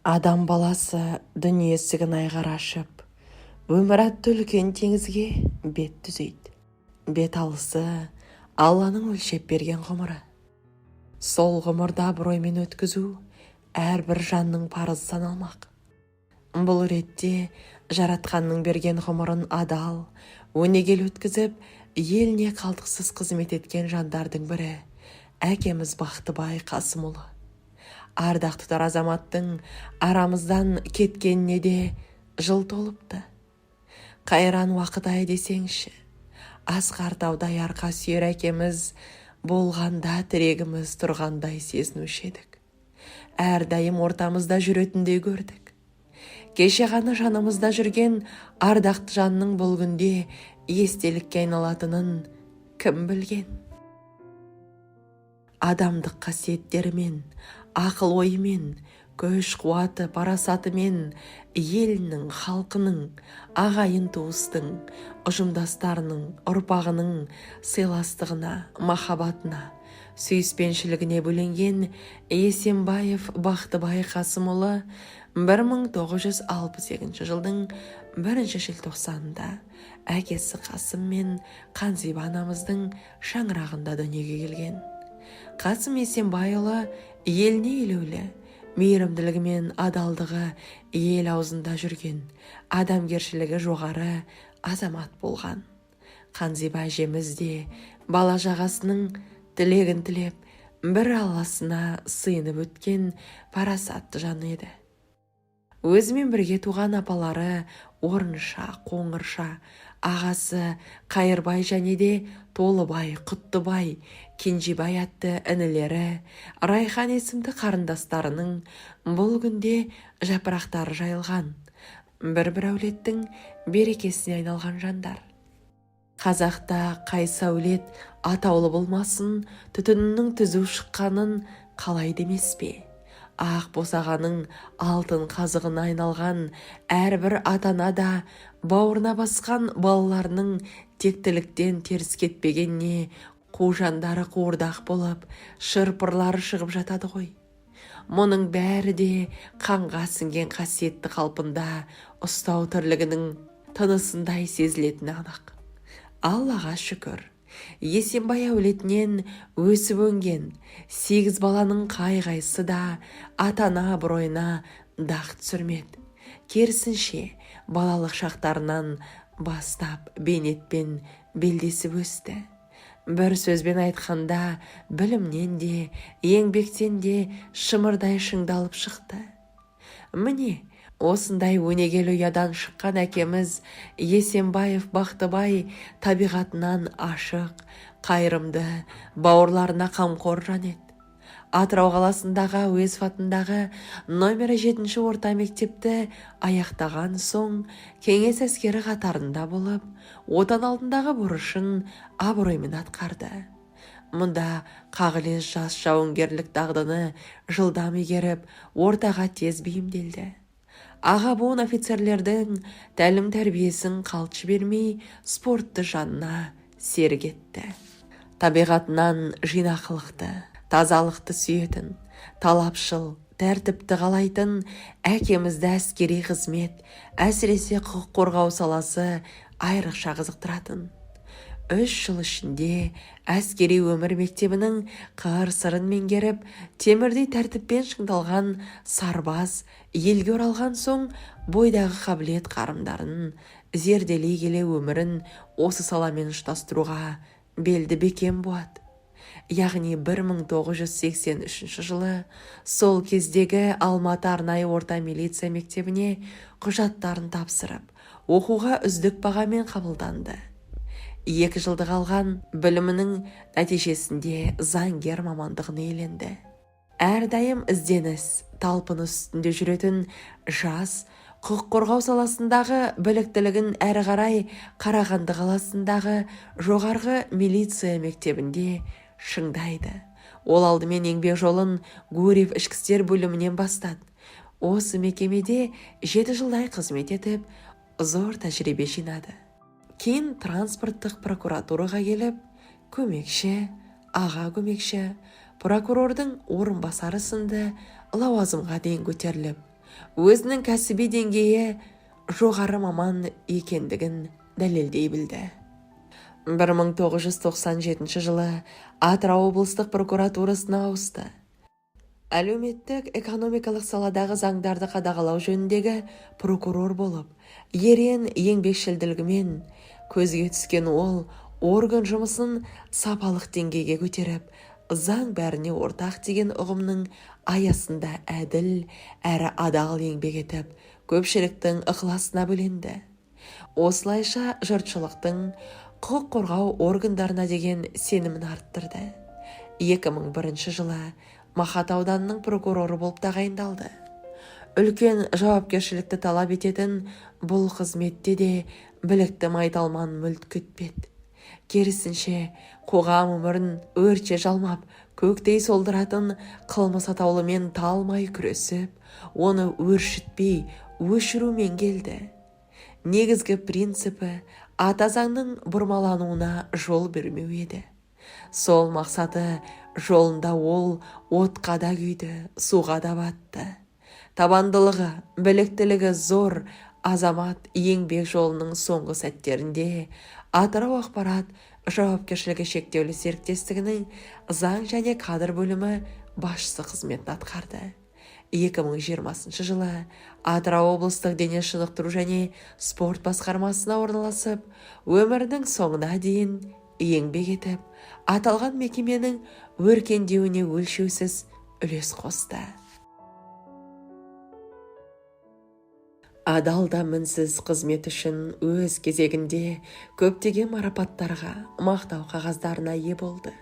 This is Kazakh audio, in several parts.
Адам баласы дүние есігін айқара ашып, өмір атты үлкен теңізге бет түзейді. Бет алысы Алланың өлшеп берген ғұмыры. Сол ғұмырда абыроймен өткізу әрбір жанның парызы саналмақ. Бұл ретте жаратқанның берген ғұмырын адал, өнегел өткізіп, еліне қалтқысыз қызмет еткен жандардың бірі әкеміз Бақтыбай Қасымұлы. Ардақты тұтар азаматтың арамыздан кеткеніне де жыл толыпты. Қайран уақыт-ай десеңші, асқар таудай арқа сүйер әкеміз болғанда тірегіміз тұрғандай сезінуші едік. Әрдайым ортамызда жүретіндей көрдік. Кеше ғана жанымызда жүрген ардақты жанның бұл күнде естелікке айналатынын кім білген? Адамдық қасиеттерімен, ақыл ойымен, күш қуаты парасатымен елінің, халқының, ағайын туыстың, ұжымдастарының, ұрпағының сыйластығына, махаббатына, сүйіспеншілігіне бөленген Есенбаев Бақтыбай Қасымұлы 1968 жылдың 1 желтоқсанында әкесі Қасым мен Қанзиба анамыздың шаңырағында дүниеге келген. Қасым Есенбайұлы еліне елеулі, мейірімділігі мен адалдығы ел аузында жүрген, адамгершілігі жоғары азамат болған. Қанзиба әжеміз де бала жағасының тілегін тілеп, бір Алласына сыйынып өткен парасатты жан еді. Өзімен бірге туған апалары Орынша, Қоңырша, ағасы Қайырбай және де Толыбай, Құттыбай, Кенжебай атты інілері, Райхан есімді қарындастарының бұл күнде жапырақтары жайылған, бір әулеттің берекесіне айналған жандар. Қазақта қай сәулет атаулы болмасын, түтінінің түзу шыққанын қалай демес пе? Ақ босағаның алтын қазығына айналған әрбір атана да бауырына басқан балаларының тектіліктен теріс кетпегенне қу жандары қуырдақ болып, шырпырлары шығып жатады ғой. Мұның бәрі де қанға сіңген қасиетті қалпында ұстау тірлігінің тынысындай сезілетіні анық. Аллаға шүкір, Есенбай әулетінен өсіп өнген 8 баланың қай-қайсы да атана абыройына дақ түсірмеді. Керісінше, балалық шақтарынан бастап бейнетпен белдесіп өсті. Бір сөзбен айтқанда, білімнен де, еңбектен де шымырдай шыңдалып шықты. Міне, осындай өнегелі ұядан шыққан әкеміз Есенбаев Бақтыбай табиғатынан ашық, қайырымды, бауырларына қамқор жан еді. Атырау қаласындағы Әуезов атындағы номері 7 орта мектепті аяқтаған соң, кеңес әскері қатарында болып, отан алдындағы борышын абыроймен атқарды. Мұнда қағілез жас жауынгерлік дағдыны жылдам игеріп, ортаға тез бейімделді. Аға буын офицерлердің тәлім тәрбиесін қалт бермей, спортты жанына серік етті. Табиғатынан жинақылықты, тазалықты сүйетін, талапшыл, тәртіпті қалайтын әкемізді әскери қызмет, әсіресе құқық қорғау саласы айрықша қызықтыратын. 3 жыл ішінде әскери өмір мектебінің қыр-сырын меңгеріп, темірдей тәртіппен шыңдалған сарбаз елге оралған соң бойдағы қабілет қарымдарын зерделей келе өмірін осы саламен ұштастыруға белді бекем буады. Яғни 1983 жылы сол кездегі Алматы арнайы орта милиция мектебіне құжаттарын тапсырып, оқуға үздік бағамен қабылданды. 2 жылдық алған білімінің нәтижесінде заңгер мамандығын иеленді. Әрдайым ізденіс, талпыныс үстінде жүретін жас, құқық қорғау саласындағы біліктілігін әрі қарай Қарағанды қаласындағы жоғарғы милиция мектебінде шыңдайды. Ол алдымен еңбек жолын Гурьев ішкі істер бөлімінен бастады. Осы мекемеде 7 жылдай қызмет етіп, зор тәжірибе жинады. Кейін транспорттық прокуратураға келіп, көмекші, аға көмекші, прокурордың орынбасары сынды лауазымға дейін көтеріліп, өзінің кәсіби деңгейі жоғары маман екендігін дәлелдей білді. 1997 жылы Атырау облыстық прокуратурасына ауысты. Әлеуметтік экономикалық саладағы заңдарды қадағалау жөніндегі прокурор болып, ерен еңбекшілділігімен көзге түскен ол орган жұмысын сапалық деңгейге көтеріп, заң бәріне ортақ деген ұғымның аясында әділ әрі адал еңбек етіп, көпшіліктің ықыласына бөленді. Осылайша жұртшылықтың құқық қорғау органдарына деген сенімін арттырды. 2001 жылы Мақат ауданының прокуроры болып тағайындалды. Үлкен жауапкершілікті талап ететін бұл қызметте де білікті майталман мүлт күтпеді. Керісінше, қоғам өмірін өртше жалмап, көктей солдыратын қылмыс атаулымен талмай күресіп, оны өршітпей, өшірумен келді. Негізгі принципі ата заңның бұрмалануына жол бермеу еді. Сол мақсаты жолында ол отқа да күйді, суға да батты. Табандылығы, біліктілігі зор азамат еңбек жолының соңғы сәттерінде Атырау ақпарат жауапкершілігі шектеулі серіктестігінің заң және кадр бөлімі басшысы қызметін атқарды. 2020 жылы Атырау облыстық дене шынықтыру және спорт басқармасына орналасып, өмірінің соңына дейін еңбек етіп, аталған мекеменің өркендеуіне өлшеусіз үлес қосты. Адал да мінсіз қызмет үшін өз кезегінде көптеген марапаттарға, мақтау қағаздарына ие болды.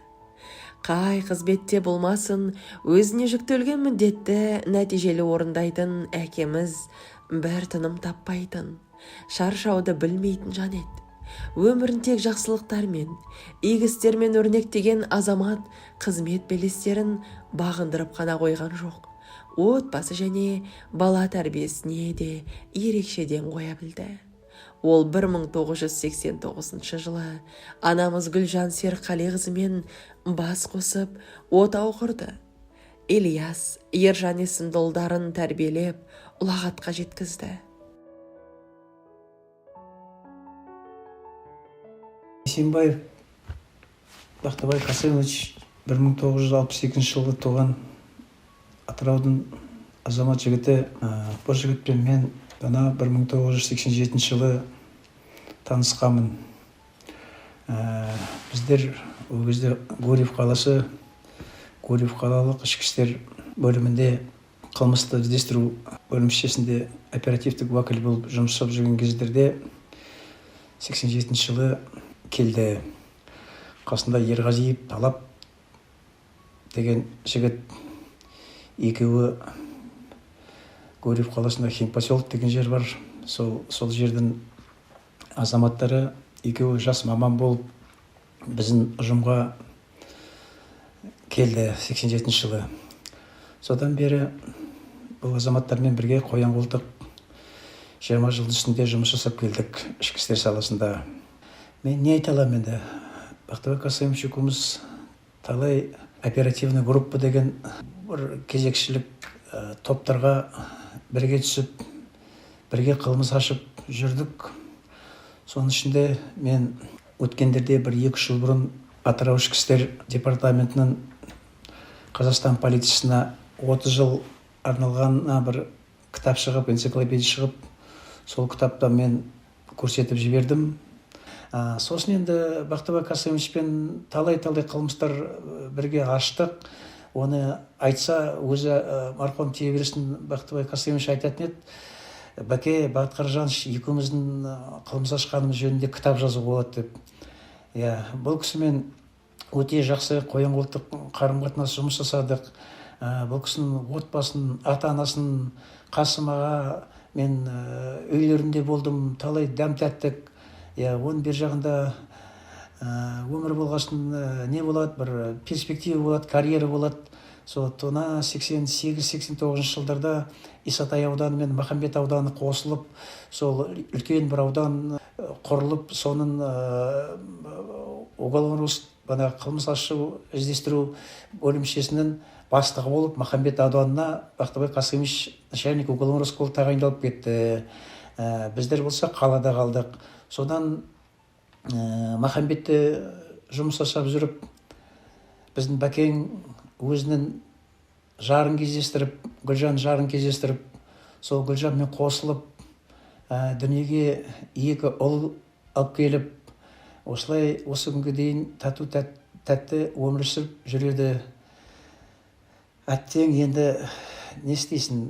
Қай қызметте болмасын, өзіне жүктелген міндетті нәтижелі орындайтын әкеміз бір тыным таппайтын, шаршауды білмейтін жан еді. Өмірін тек жақсылықтармен, игі істермен өрнектеген азамат қызмет белестерін бағындырып қана қойған жоқ. Отбасы және бала тәрбиесіне де ерекше ден қоя білді. Ол 1989 жылы анамыз Гүлжан Серқалиқызымен бас қосып, отау құрды. Ильяс, Ержан есімді ұлдарын тәрбиелеп, ұлағатқа жеткізді. Есенбаев Бақтыбай Қасымович 1962 жылы туған Атыраудың азамат жігіті. Бұл жігітпен мен 1987 жылы танысқанмын. Біздер ол кезде Гурьев қаласы, Гурьев қалалық ішкі істер бөлімінде қылмысты іздестіру бөлімшесінде оперативтік уәкіл болып жұмыс жасап жүрген кездерде 87 жылы келді. Қасында Ерғазиев Талап деген жігіт, екеуі Гурьев қаласында Химпоселок деген жер бар. Сол жердің азаматтары, екеуі жас маман болып біздің ұжымға келді 87 жылы. Содан бері бұл азаматтармен бірге Қоян-қолтық 20 жылдың үстінде жұмыс жасап келдік ішкі істер саласында. Мен не айта аламын енді? Бақтыбай Қасымович екеуміз талай оперативный группа деген бір кезекшілік топтарға бірге түсіп, бірге қылмыс ашып жүрдік. Соның ішінде мен өткендерде 1-2 жыл бұрын Атырау ішкі істер департаментінің Қазақстан полициясына 30 жыл арналған бір кітап шығып, энциклопедия шығып, сол кітапта мен көрсетіп жібердім. Сосын енді Бақтыбай Қасымовичпен талай қылмыстар бірге аштық. Оны айтса, өзі марқұм тие берсін, Бақтыбай Қасымович айтатын еді: «Бәке, Бақыт Қаржанович, екеуміздің қылмыс ашқанымыз жөнінде кітап жазуға болады» деп. Бұл кісімен өте жақсы Қоян-қолтық қарым-қатынас жұмыс жасадық. Бұл кісінің отбасын, ата-анасын, Қасым аға, мен үйлерінде болдым, талай дәм тәттік. Оның бер жағында өмір болғасын не болады, бір перспектива болады, карьера болады. Сол 88-89 жылдарда Исатай ауданы мен Махамбет ауданы қосылып, сол үлкен бір аудан құрылып, соның уголовный қылмыс ашу іздестіру бөлімшесінің бастығы болып Махамбет ауданына Бақтыбай Қасымович начальник уголовного розыска тағайындалып кетті. Біздер болса қалада қалдық. Содан Махамбетті жұмыс жасап жүріп, біздің Бәкең өзінің жарын кездестіріп, Гүлжан жарын кездестіріп, сол Гүлжанмен қосылып, дүниеге 2 ұл алып келіп, осылай осы күнге дейін тату тәтті өмір сүріп жүреді. Әттең енді не істейсің,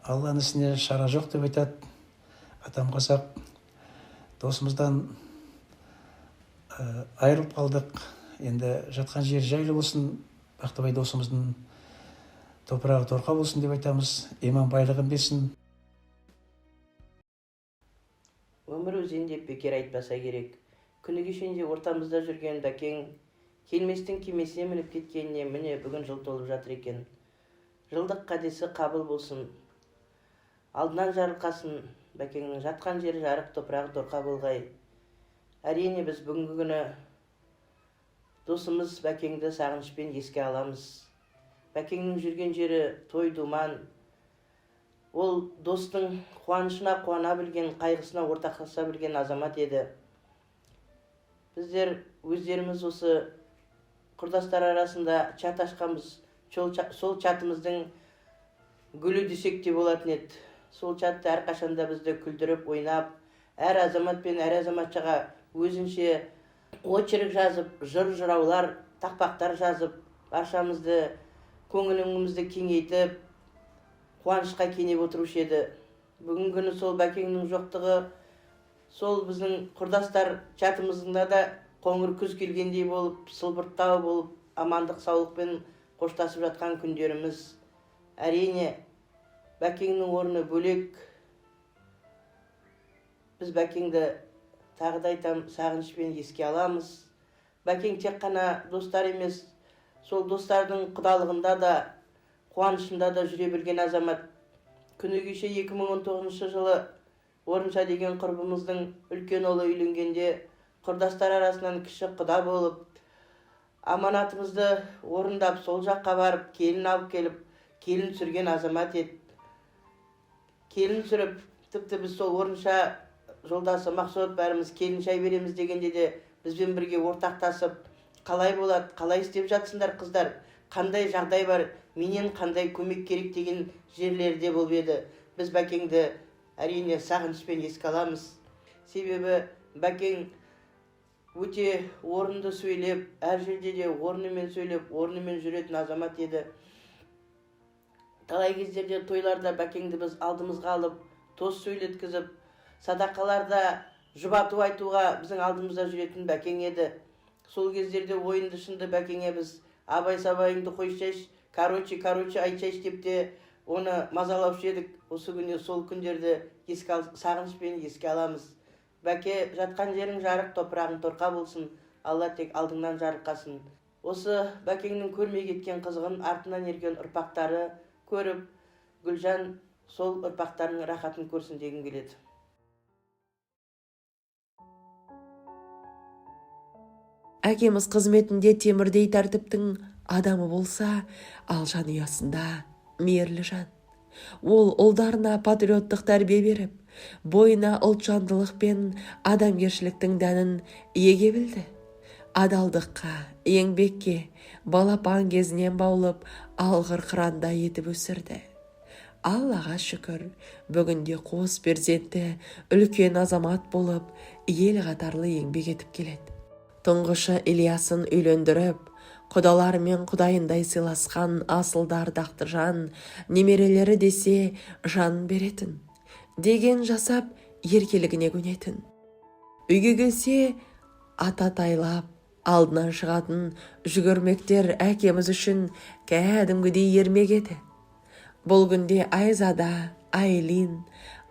Алланың ісіне шара жоқ деп айтады атам қазақ. Досымыздан айырылып қалдық. Енді жатқан жер жайлы болсын, Бақтыбай досымыздың топырағы торқа болсын деп айтамыз. Иман байлығын берсін. Өмір өзен деп бекер айтпаса керек. Күні кешенде ортамызда жүрген Бәкең келместің кемесіне мініп кеткеніне міне бүгін жыл толып жатыр екен. Жылдық қадесі қабыл болсын. Алдынан жарылқасын. Бәкеңнің жатқан жері жарық, топырағы торқа болғай. Әрине біз бүгінгі күні досымыз Бәкеңді сағынышпен еске аламыз. Бәкеңнің жүрген жері той думан. Ол достың қуанышына қуана білген, қайғысына ортақтаса білген азамат еді. Біздер өздеріміз осы құрдастар арасында чат ашқанбыз. Сол чатымыздың гүлі десек те болатын еді. Сол чатты әрқашанда бізді күлдіріп, ойнап, әр азамат пен әр азаматшаға өзінше очерк жазып, жыр-жыраулар, тақпақтар жазып, баршамызды көңілімізді кеңейтіп, қуанышқа кенеп отырушы еді. Бүгінгі күні сол Бәкеңнің жоқтығы, сол біздің құрдастар чатымызда да қоңыр күз келгендей болып, сылбырттау болып, амандық саулықпен қоштасып жатқан күндеріміз. Әрине, Бәкеңнің орны бөлек. Біз Бәкеңді тағы да айтам, сағынышпен еске аламыз. Бәкең тек қана достар емес, сол достардың құдалығында да, қуанышында да жүре білген азамат. Күні кеше 2019 жылы Орынша деген құрбымыздың үлкен ұлы үйленгенде құрдастар арасынан кіші құда болып, аманатымызды орындап, сол жаққа барып, келін алып келіп, келін сүрген азамат еді. Келін сүріп, тіпті біз сол Орынша жолдасы Мақсот бәріміз келін шай береміз дегенде де бізбен бірге ортақтасып, қалай болады, қалай істеп жатсыңдар қыздар, қандай жағдай бар, менен қандай көмек керек деген жерлерде болып еді. Біз Бәкеңді әрине сағынышпен еске аламыз. Себебі Бәкең өте орынды сөйлеп, әр жерде де орнымен сөйлеп, орнымен жүретін азамат еді. Талай кездерде тойларда Бәкеңді біз алдымызға алып, тост сөйлеткізіп, садақаларда жұбату айтуға біздің алдымызда жүретін Бәкең еді. Сол кездерде ойынды шынды Бәкеңе біз абай-сабайыңды қойшайш, короче айтшайш деп те оны мазалаушы едік. Осы күні сол күндерді сағынышпен еске аламыз. Бәке, жатқан жерің жарық, топырағың торқа болсын. Алла тек алдыңнан жарылқасын. Осы Бәкеңнің көрмей кеткен қызығын артынан ерген ұрпақтары көріп, Гүлжан сол ұрпақтарының рахатын көрсін дегім келеді. Әкеміз қызметінде темірдей тәртіптің адамы болса, ал жанұясында мейірлі жан. Ол ұлдарына патриоттық тәрбие беріп, бойына ұлтжандылық пен адамгершіліктің дәнін еге білді. Адалдыққа, еңбекке, балапан кезінен баулып, алғыр қыранда етіп өсірді. Аллаға шүкір, бүгінде қос перзенті үлкен азамат болып, ел қатарлы еңбек етіп келеді. Тұңғышы Ильясын үйлендіріп, құдаларымен құдайындай сыйласқан асылдар Дақтыржан, немерелері десе жан беретін, деген жасап еркелігіне көнетін. Үйге келсе ата тайлап, алдынан шығатын жүгірмектер әкеміз үшін кәдімгідей ермек еді. Бұл күнде Айзада, Айлин,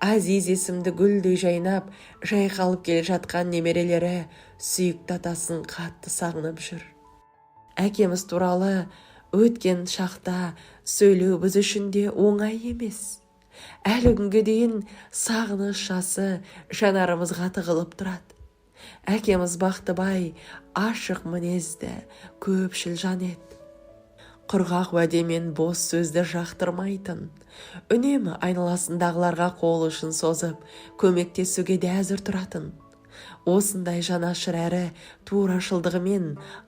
Азиз есімді гүлдей жайнап, жайқалып келе жатқан немерелері сүйікті атасын қатты сағынып жүр. Әкеміз туралы өткен шақта сөйлеу біз үшін де оңай емес. Әлі күнге дейін сағыныш жасы жанарымызға тығылып тұрады. Әкеміз Бақтыбай ашық мінезді, көпшіл жан еді. құрғақ уәде мен бос сөзді жақтырмайтын, үнемі айналасындағыларға қол ұшын созып, көмектесуге де әзір тұратын. Осындай жанашыр әрі турашылдығымен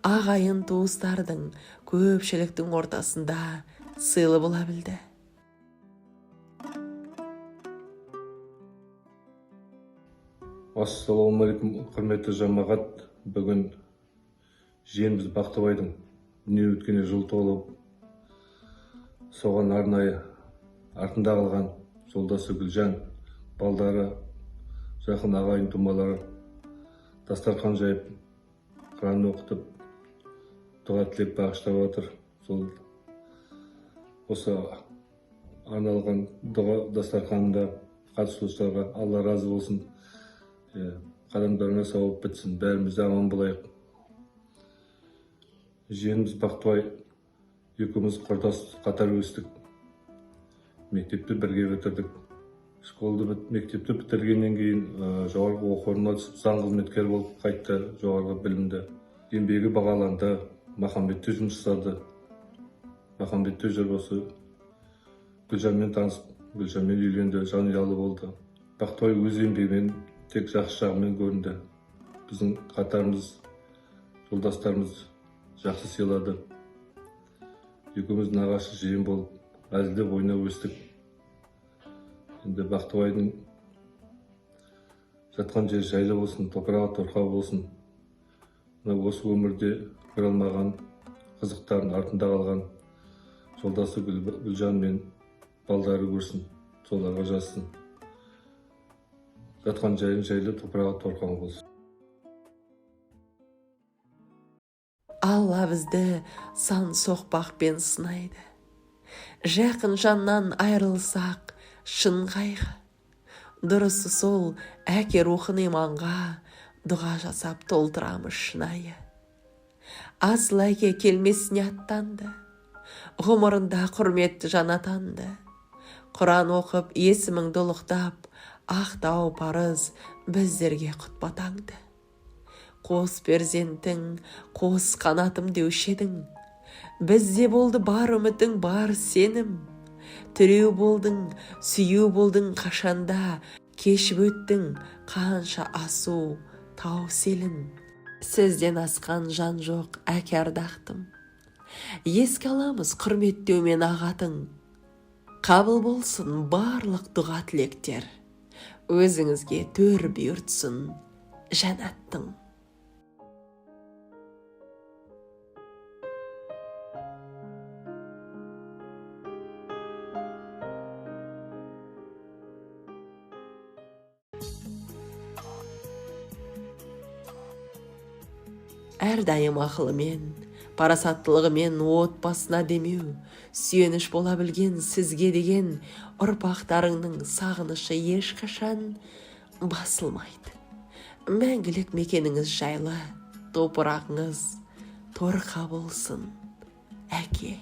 ағайын туыстардың көпшіліктің ортасында сыйлы бола білді. Ассалаумағалейкум, құрметті жамағат. Бүгін жиеніміз Бақтыбайдың дүние өткеніне жыл толып, соған арнайы артында қалған жолдасы Гүлжан, балдары, жақын ағайын тумалары дастархан жайып, құран оқытып, дұға тілеп бағыштап отыр. Осы арналған дұға дастарханында қатысушыларға Алла разы болсын. Қадамдарына сауап бітсін, бәріміз аман болайық. Жиеніміз Бақтыбай екеуміз құрдас қатар өстік. Мектепті бірге бітірдік. Мектепті бітіргеннен кейін жоғарғы оқу орнына түсіп, заң қызметкер болып қайтты, жоғарғы білімді. Еңбегі бағаланды, Махамбетте жұмыс жасады. Махамбетте жүріп осы Гүлжанмен танысып, Гүлжанмен үйленді, жанұялы болды. Бақтыбай өз еңбегімен тек жақсы жағымен көрінді. Біздің қатарымыз, жолдастарымыз жақсы сыйлады. Екеуміз нағашы жиен болып, әзілдеп ойнап өстік. Енді Бақтыбайдың жатқан жері жайлы болсын, топырағы торқалы болсын. Осы өмірде көре алмаған, қызықтарын артында қалған жолдасы Гүлжан мен балдары көрсін, соларға жазсын. Жатқан жайын жайлы, топырағы торқалы болсын. Алла бізді сан соқпақпен сынайды. Жақын жаннан айырылсақ, шын қайғы. Дұрысы сол, әке рухын иманға дұға жасап толтырамыз шынайы. Асыл әке келмесіне аттанды, ғұмырында құрметті жан атанды. Құран оқып, есіміңді ұлықтап, ақтау парыз біздерге құтпатаңды. Қос перзентің, қос қанатым деуші едің. Бізде болды бар үмітің, бар сенім. Түреу болдың, сүйеу болдың қашанда, кешіп өттің қанша асу тау селін. Сізден асқан жан жоқ әке ардақтым. Еске аламыз құрметтеумен ағатын. Қабыл болсын барлық дұға тілектер. Өзіңізге төр бұйыртсын жәннаттың. Әрдайым ақылымен, парасаттылығымен отбасына демеу, сүйеніш бола білген сізге деген ұрпақтарыңның сағынышы ешқашан басылмайды. Мәңгілік мекеніңіз жайлы, топырағыңыз торқа болсын, әке.